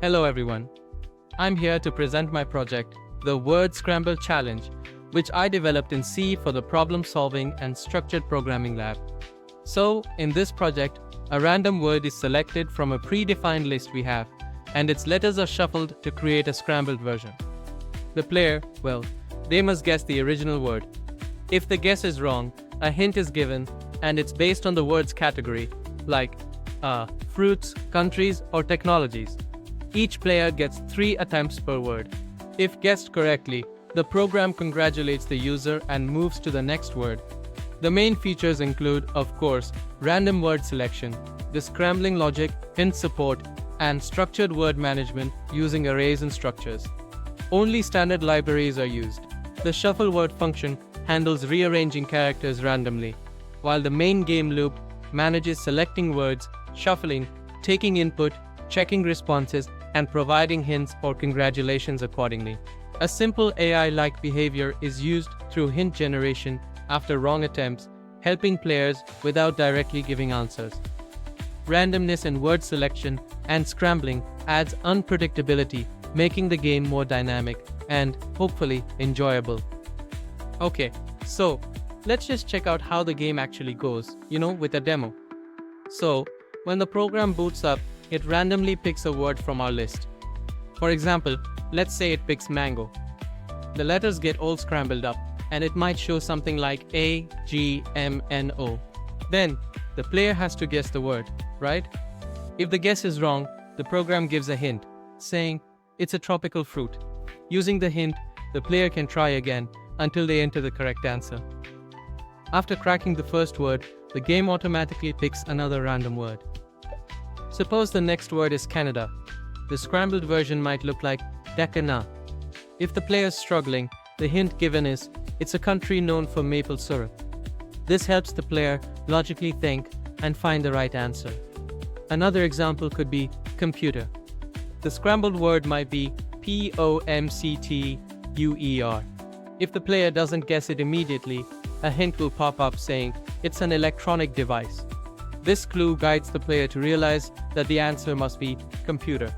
Hello everyone. I'm here to present my project, the Word Scramble Challenge, which I developed in C for the Problem Solving and Structured Programming Lab. So, in this project, a random word is selected from a predefined list we have, and its letters are shuffled to create a scrambled version. The player, they must guess the original word. If the guess is wrong, a hint is given, and it's based on the word's category, like fruits, countries, or technologies. Each player gets 3 attempts per word. If guessed correctly, the program congratulates the user and moves to the next word. The main features include, of course, random word selection, the scrambling logic, hint support, and structured word management using arrays and structures. Only standard libraries are used. The shuffle word function handles rearranging characters randomly, while the main game loop manages selecting words, shuffling, taking input, checking responses, and providing hints or congratulations accordingly. A simple AI-like behavior is used through hint generation after wrong attempts, helping players without directly giving answers. Randomness in word selection and scrambling adds unpredictability, making the game more dynamic and, hopefully, enjoyable. Okay, so let's just check out how the game actually goes, with a demo. So, when the program boots up, it randomly picks a word from our list. For example, let's say it picks mango. The letters get all scrambled up, and it might show something like A, G, M, N, O. Then, the player has to guess the word, right? If the guess is wrong, the program gives a hint, saying it's a tropical fruit. Using the hint, the player can try again until they enter the correct answer. After cracking the first word, the game automatically picks another random word. Suppose the next word is Canada. The scrambled version might look like Dakana. If the player is struggling, the hint given is, it's a country known for maple syrup. This helps the player logically think and find the right answer. Another example could be computer. The scrambled word might be POMCTUER. If the player doesn't guess it immediately, a hint will pop up saying, it's an electronic device. This clue guides the player to realize that the answer must be computer.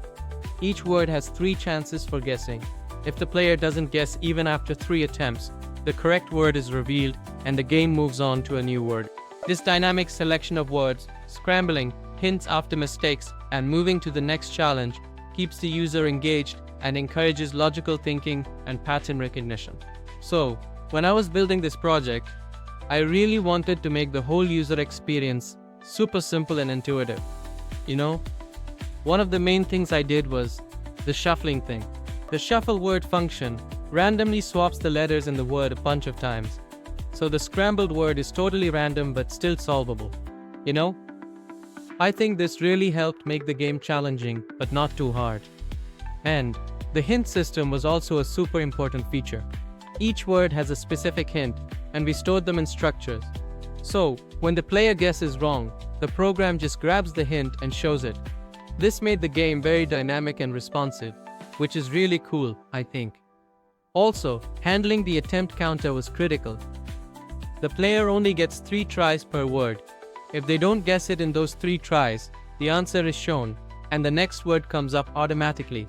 Each word has 3 chances for guessing. If the player doesn't guess even after 3 attempts, the correct word is revealed and the game moves on to a new word. This dynamic selection of words, scrambling, hints after mistakes, and moving to the next challenge keeps the user engaged and encourages logical thinking and pattern recognition. So, when I was building this project, I really wanted to make the whole user experience super simple and intuitive. One of the main things I did was the shuffling thing. The shuffle word function randomly swaps the letters in the word a bunch of times. So the scrambled word is totally random but still solvable. I think this really helped make the game challenging but not too hard. And the hint system was also a super important feature. Each word has a specific hint, and we stored them in structures. So, when the player guesses wrong, the program just grabs the hint and shows it. This made the game very dynamic and responsive, which is really cool, I think. Also, handling the attempt counter was critical. The player only gets 3 tries per word. If they don't guess it in those 3 tries, the answer is shown, and the next word comes up automatically.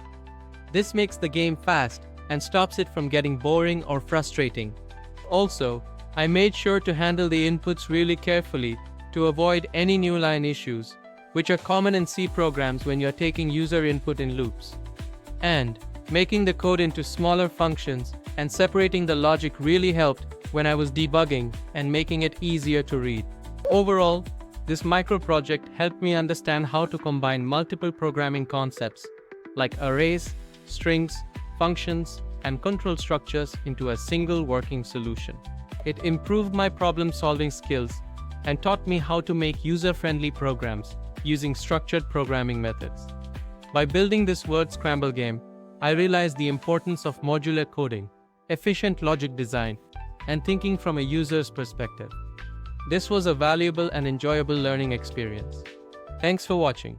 This makes the game fast and stops it from getting boring or frustrating. Also, I made sure to handle the inputs really carefully to avoid any new line issues, which are common in C programs when you're taking user input in loops. And making the code into smaller functions and separating the logic really helped when I was debugging and making it easier to read. Overall, this microproject helped me understand how to combine multiple programming concepts like arrays, strings, functions, and control structures into a single working solution. It improved my problem-solving skills and taught me how to make user-friendly programs using structured programming methods. By building this word scramble game, I realized the importance of modular coding, efficient logic design, and thinking from a user's perspective. This was a valuable and enjoyable learning experience. Thanks for watching.